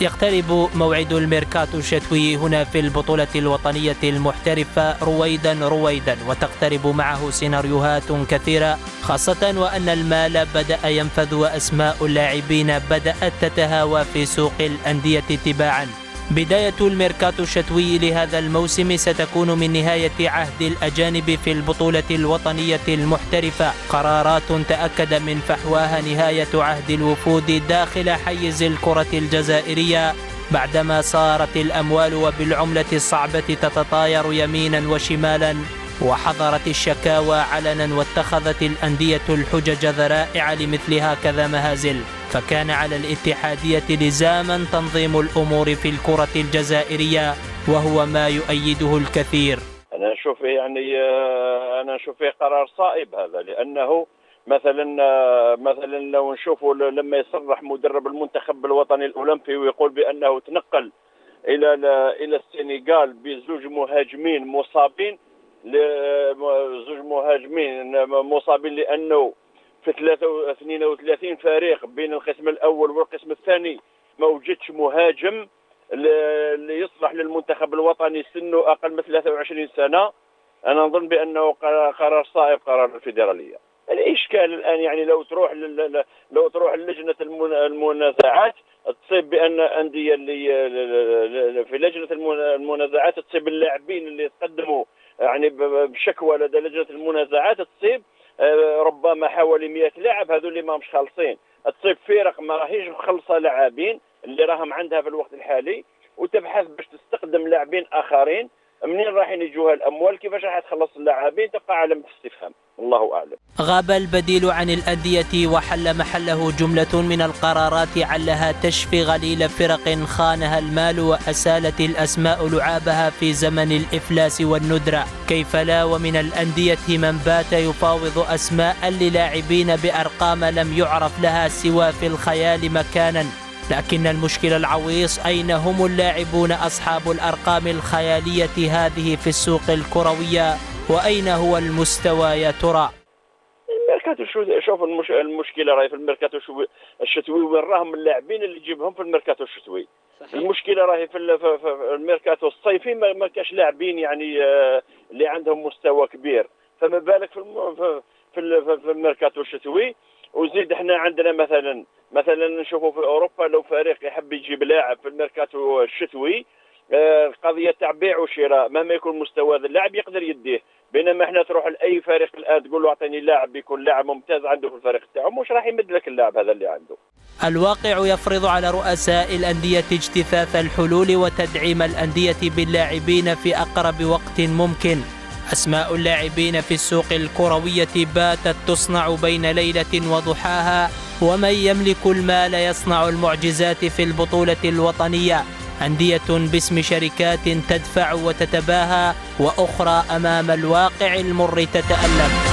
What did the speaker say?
يقترب موعد الميركاتو الشتوي هنا في البطولة الوطنية المحترفة رويدا، وتقترب معه سيناريوهات كثيرة، خاصة وأن المال بدأ ينفذ وأسماء اللاعبين بدأت تتهاوى في سوق الأندية تباعا. بداية الميركاتو الشتوي لهذا الموسم ستكون من نهاية عهد الأجانب في البطولة الوطنية المحترفة، قرارات تأكد من فحواها نهاية عهد الوفود داخل حيز الكرة الجزائرية، بعدما صارت الأموال وبالعملة الصعبة تتطاير يمينا وشمالا، وحظرت الشكاوى علنا، واتخذت الأندية الحجج ذرائع لمثل هكذا مهازل، فكان على الاتحادية لزاما تنظيم الأمور في الكرة الجزائرية، وهو ما يؤيده الكثير. أنا أشوف فيه قرار صائب هذا، لأنه مثلا لو نشوفوا لما يصرح مدرب المنتخب الوطني الأولمبي ويقول بأنه تنقل إلى السنغال بزوج مهاجمين مصابين لأنه في 32 فريق بين القسم الأول والقسم الثاني ما وجدش مهاجم اللي يصلح للمنتخب الوطني سنه أقل من 23 سنة. أنا نظن بأنه قرار صائب، قرار الفيدرالية. الإشكال الآن يعني لو تروح لجنة المنازعات تصيب بأن أندية اللي في لجنة المنازعات تصيب اللاعبين اللي يتقدموا يعني بشكوى لدى لجنة المنازعات، تصيب ربما حوالي 100 لاعب هذول اللي ما مش خالصين، تصيب فرق ما راهيش مخلصة لاعبين اللي راهم عندها في الوقت الحالي، وتبحث باش تستخدم لاعبين آخرين. منين رايحين يجوها الأموال؟ كيفاش راح تخلص اللاعبين؟ تبقى علامة استفهام، الله أعلم. غاب البديل عن الأندية وحل محله جملة من القرارات علها تشفي غليل فرق خانها المال وأسالت الأسماء لعابها في زمن الإفلاس والندرة. كيف لا ومن الأندية من بات يفاوض أسماء للاعبين بأرقام لم يعرف لها سوى في الخيال مكانا، لكن المشكلة العويص أين هم اللاعبون أصحاب الأرقام الخيالية هذه في السوق الكروية، وأين هو المستوى يا ترى؟ الميركاتو شوف المشكلة راهي في الميركاتو الشتوي، وين راهم اللاعبين اللي تجيبهم في الميركاتو الشتوي. صحيح. المشكلة راهي في الميركاتو الصيفي ما كاش لاعبين يعني اللي عندهم مستوى كبير، فما بالك في الميركاتو الشتوي. وزيد احنا عندنا مثلا نشوفوا في اوروبا لو فريق يحب يجيب لاعب في الميركاتو الشتوي، قضيه تاع بيع وشراء، مهما يكون مستوى هذا اللاعب يقدر يديه، بينما احنا تروح لاي فريق الان تقول له اعطيني لاعب يكون لاعب ممتاز عنده في الفريق تاعه، مش راح يمد لك اللاعب هذا اللي عنده. الواقع يفرض على رؤساء الأندية اجتثاث الحلول وتدعيم الأندية باللاعبين في أقرب وقت ممكن. أسماء اللاعبين في السوق الكروية باتت تصنع بين ليلة وضحاها، ومن يملك المال يصنع المعجزات في البطولة الوطنية. أندية باسم شركات تدفع وتتباهى، وأخرى أمام الواقع المر تتألم.